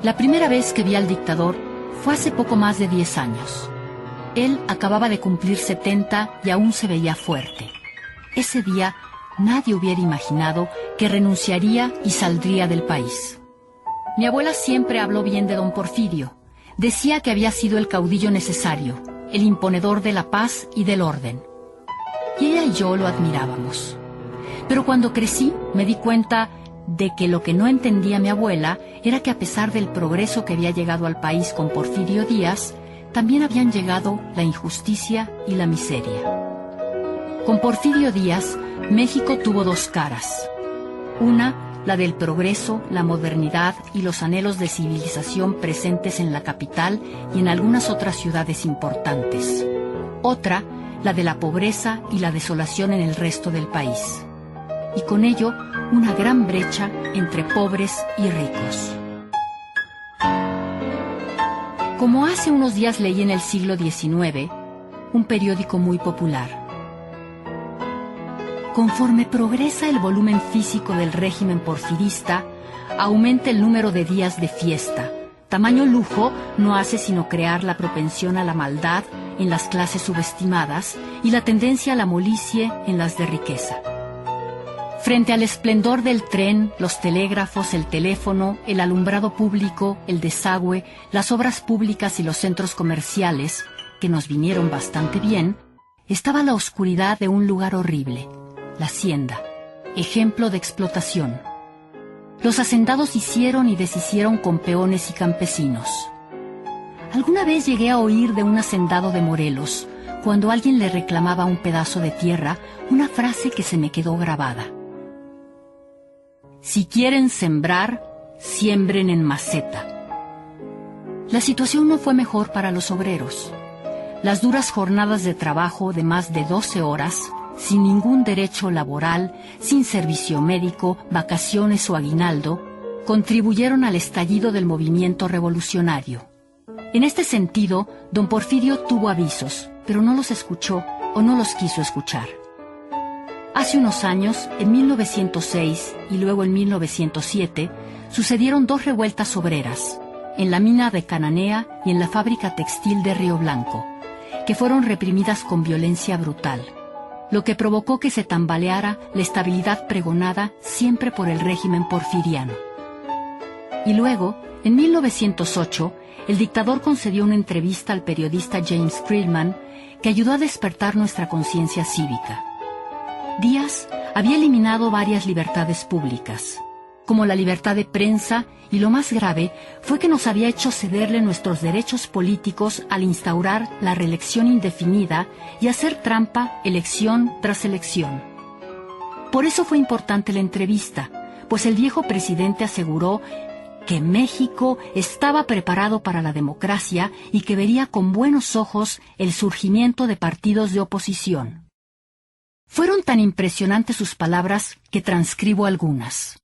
La primera vez que vi al dictador fue hace poco más de 10 años. Él acababa de cumplir 70 y aún se veía fuerte. Ese día nadie hubiera imaginado que renunciaría y saldría del país. Mi abuela siempre habló bien de don Porfirio. Decía que había sido el caudillo necesario, el imponedor de la paz y del orden. Y ella y yo lo admirábamos. Pero cuando crecí me di cuenta de que lo que no entendía mi abuela era que a pesar del progreso que había llegado al país con Porfirio Díaz, también habían llegado la injusticia y la miseria. Con Porfirio Díaz, México tuvo dos caras. Una, la del progreso, la modernidad y los anhelos de civilización presentes en la capital y en algunas otras ciudades importantes. Otra, la de la pobreza y la desolación en el resto del país. Y con ello, una gran brecha entre pobres y ricos. Como hace unos días leí en el siglo XIX, un periódico muy popular. Conforme progresa el volumen físico del régimen porfirista, aumenta el número de días de fiesta. Tamaño lujo no hace sino crear la propensión a la maldad en las clases subestimadas y la tendencia a la molicie en las de riqueza. Frente al esplendor del tren, los telégrafos, el teléfono, el alumbrado público, el desagüe, las obras públicas y los centros comerciales, que nos vinieron bastante bien, estaba la oscuridad de un lugar horrible, la hacienda, ejemplo de explotación. Los hacendados hicieron y deshicieron con peones y campesinos. Alguna vez llegué a oír de un hacendado de Morelos, cuando alguien le reclamaba un pedazo de tierra, una frase que se me quedó grabada. Si quieren sembrar, siembren en maceta. La situación no fue mejor para los obreros. Las duras jornadas de trabajo de más de 12 horas, sin ningún derecho laboral, sin servicio médico, vacaciones o aguinaldo, contribuyeron al estallido del movimiento revolucionario. En este sentido, don Porfirio tuvo avisos, pero no los escuchó o no los quiso escuchar. Hace unos años, en 1906 y luego en 1907, sucedieron dos revueltas obreras, en la mina de Cananea y en la fábrica textil de Río Blanco, que fueron reprimidas con violencia brutal, lo que provocó que se tambaleara la estabilidad pregonada siempre por el régimen porfiriano. Y luego, en 1908, el dictador concedió una entrevista al periodista James Krillman que ayudó a despertar nuestra conciencia cívica. Díaz había eliminado varias libertades públicas, como la libertad de prensa, y lo más grave fue que nos había hecho cederle nuestros derechos políticos al instaurar la reelección indefinida y hacer trampa elección tras elección. Por eso fue importante la entrevista, pues el viejo presidente aseguró que México estaba preparado para la democracia y que vería con buenos ojos el surgimiento de partidos de oposición. Fueron tan impresionantes sus palabras que transcribo algunas.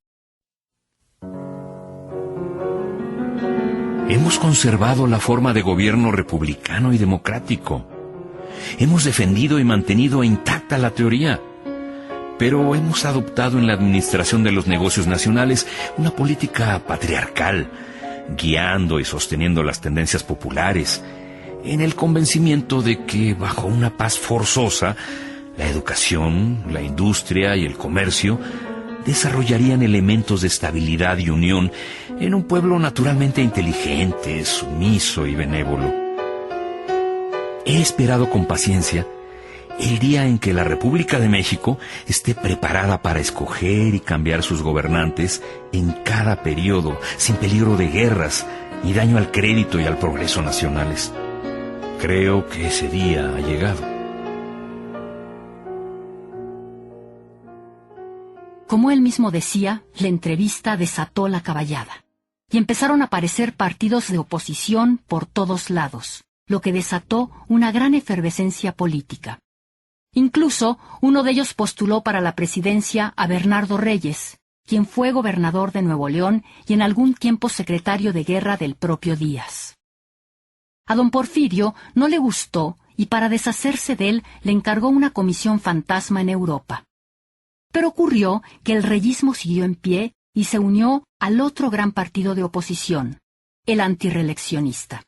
Hemos conservado la forma de gobierno republicano y democrático. Hemos defendido y mantenido intacta la teoría, pero hemos adoptado en la administración de los negocios nacionales una política patriarcal, guiando y sosteniendo las tendencias populares, en el convencimiento de que bajo una paz forzosa, la educación, la industria y el comercio desarrollarían elementos de estabilidad y unión en un pueblo naturalmente inteligente, sumiso y benévolo. He esperado con paciencia el día en que la República de México esté preparada para escoger y cambiar sus gobernantes en cada periodo, sin peligro de guerras ni daño al crédito y al progreso nacionales. Creo que ese día ha llegado. Como él mismo decía, la entrevista desató la caballada, y empezaron a aparecer partidos de oposición por todos lados, lo que desató una gran efervescencia política. Incluso, uno de ellos postuló para la presidencia a Bernardo Reyes, quien fue gobernador de Nuevo León y en algún tiempo secretario de guerra del propio Díaz. A don Porfirio no le gustó y para deshacerse de él le encargó una comisión fantasma en Europa. Pero ocurrió que el reyismo siguió en pie y se unió al otro gran partido de oposición, el antirreeleccionista.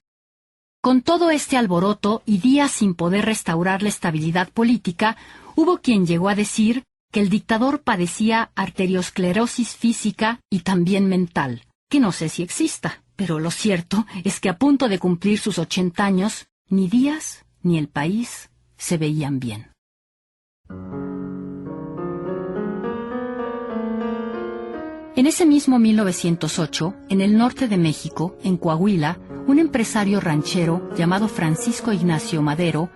Con todo este alboroto y días sin poder restaurar la estabilidad política, hubo quien llegó a decir que el dictador padecía arteriosclerosis física y también mental, que no sé si exista, pero lo cierto es que a punto de cumplir sus 80 años, ni Díaz ni el país se veían bien. En ese mismo 1908, en el norte de México, en Coahuila, un empresario ranchero llamado Francisco Ignacio Madero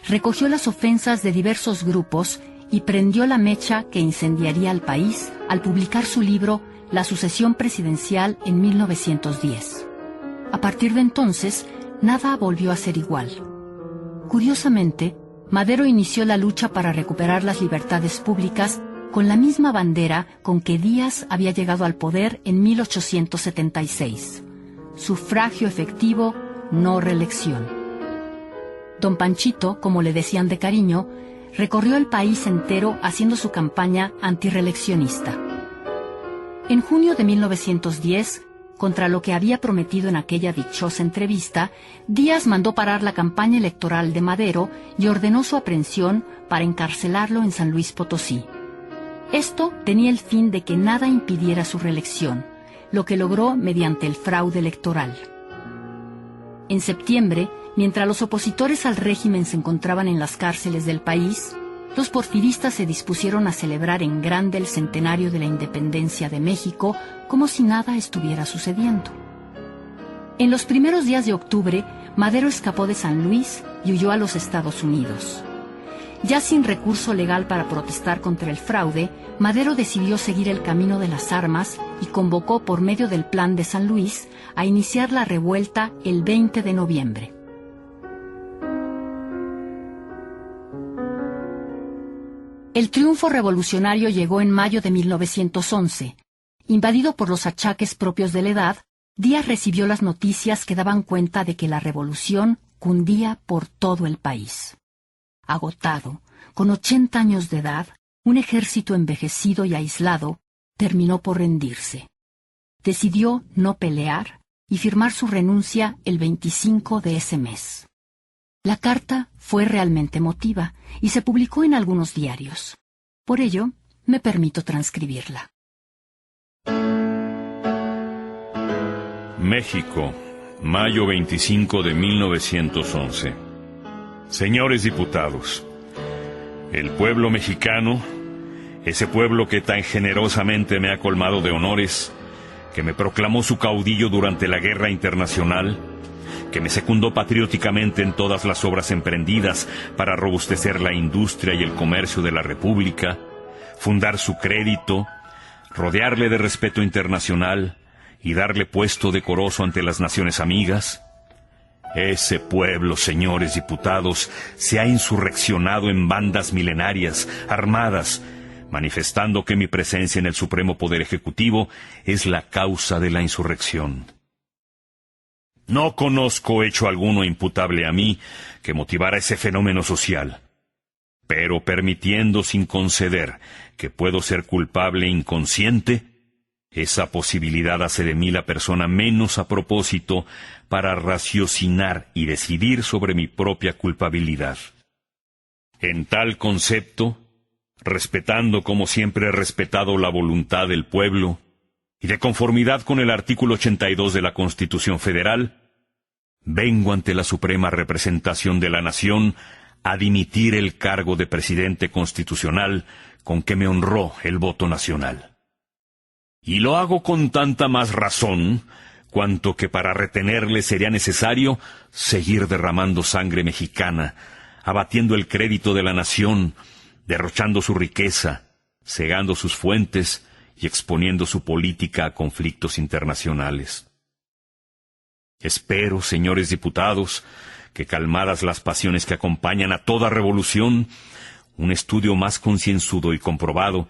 recogió las ofensas de diversos grupos y prendió la mecha que incendiaría al país al publicar su libro La sucesión presidencial en 1910. A partir de entonces, nada volvió a ser igual. Curiosamente, Madero inició la lucha para recuperar las libertades públicas con la misma bandera con que Díaz había llegado al poder en 1876. Sufragio efectivo, no reelección. Don Panchito, como le decían de cariño, recorrió el país entero haciendo su campaña antirreeleccionista. En junio de 1910, contra lo que había prometido en aquella dichosa entrevista, Díaz mandó parar la campaña electoral de Madero y ordenó su aprehensión para encarcelarlo en San Luis Potosí. Esto tenía el fin de que nada impidiera su reelección, lo que logró mediante el fraude electoral. En septiembre, mientras los opositores al régimen se encontraban en las cárceles del país, los porfiristas se dispusieron a celebrar en grande el centenario de la independencia de México como si nada estuviera sucediendo. En los primeros días de octubre, Madero escapó de San Luis y huyó a los Estados Unidos. Ya sin recurso legal para protestar contra el fraude, Madero decidió seguir el camino de las armas y convocó por medio del Plan de San Luis a iniciar la revuelta el 20 de noviembre. El triunfo revolucionario llegó en mayo de 1911. Invadido por los achaques propios de la edad, Díaz recibió las noticias que daban cuenta de que la revolución cundía por todo el país. Agotado, con 80 años de edad, un ejército envejecido y aislado terminó por rendirse. Decidió no pelear y firmar su renuncia el 25 de ese mes. La carta fue realmente emotiva y se publicó en algunos diarios. Por ello, me permito transcribirla. México, mayo 25 de 1911. Señores diputados, el pueblo mexicano, ese pueblo que tan generosamente me ha colmado de honores, que me proclamó su caudillo durante la Guerra Internacional, que me secundó patrióticamente en todas las obras emprendidas para robustecer la industria y el comercio de la República, fundar su crédito, rodearle de respeto internacional y darle puesto decoroso ante las naciones amigas. Ese pueblo, señores diputados, se ha insurreccionado en bandas milenarias, armadas, manifestando que mi presencia en el Supremo Poder Ejecutivo es la causa de la insurrección. No conozco hecho alguno imputable a mí que motivara ese fenómeno social, pero permitiendo sin conceder que puedo ser culpable inconsciente, esa posibilidad hace de mí la persona menos a propósito para raciocinar y decidir sobre mi propia culpabilidad. En tal concepto, respetando como siempre he respetado la voluntad del pueblo, y de conformidad con el artículo 82 de la Constitución Federal, vengo ante la suprema representación de la nación a dimitir el cargo de presidente constitucional con que me honró el voto nacional. Y lo hago con tanta más razón, cuanto que para retenerle sería necesario seguir derramando sangre mexicana, abatiendo el crédito de la nación, derrochando su riqueza, cegando sus fuentes y exponiendo su política a conflictos internacionales. Espero, señores diputados, que calmadas las pasiones que acompañan a toda revolución, un estudio más concienzudo y comprobado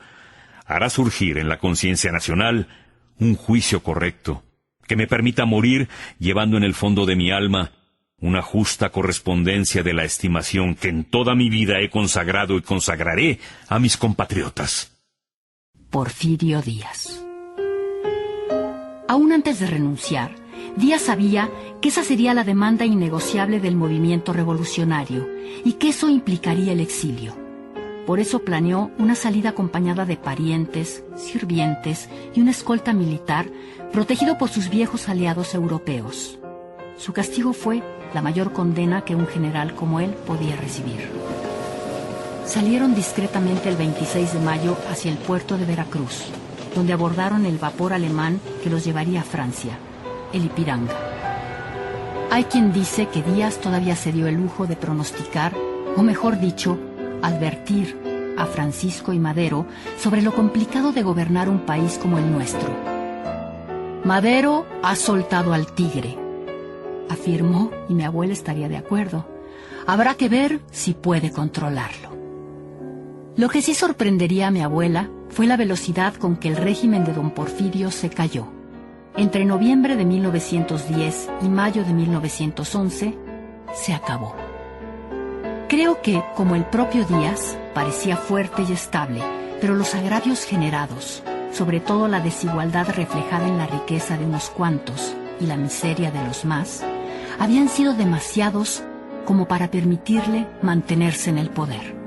hará surgir en la conciencia nacional un juicio correcto, que me permita morir llevando en el fondo de mi alma una justa correspondencia de la estimación que en toda mi vida he consagrado y consagraré a mis compatriotas. Porfirio Díaz. Aún antes de renunciar, Díaz sabía que esa sería la demanda innegociable del movimiento revolucionario y que eso implicaría el exilio. Por eso planeó una salida acompañada de parientes, sirvientes y una escolta militar protegido por sus viejos aliados europeos. Su castigo fue la mayor condena que un general como él podía recibir. Salieron discretamente el 26 de mayo hacia el puerto de Veracruz, donde abordaron el vapor alemán que los llevaría a Francia, el Ipiranga. Hay quien dice que Díaz todavía se dio el lujo de pronosticar, o mejor dicho, advertir a Francisco y Madero sobre lo complicado de gobernar un país como el nuestro. Madero ha soltado al tigre, afirmó, y mi abuela estaría de acuerdo. Habrá que ver si puede controlarlo. Lo que sí sorprendería a mi abuela fue la velocidad con que el régimen de don Porfirio se cayó. Entre noviembre de 1910 y mayo de 1911, se acabó. Creo que, como el propio Díaz, parecía fuerte y estable, pero los agravios generados, sobre todo la desigualdad reflejada en la riqueza de unos cuantos y la miseria de los más, habían sido demasiados como para permitirle mantenerse en el poder.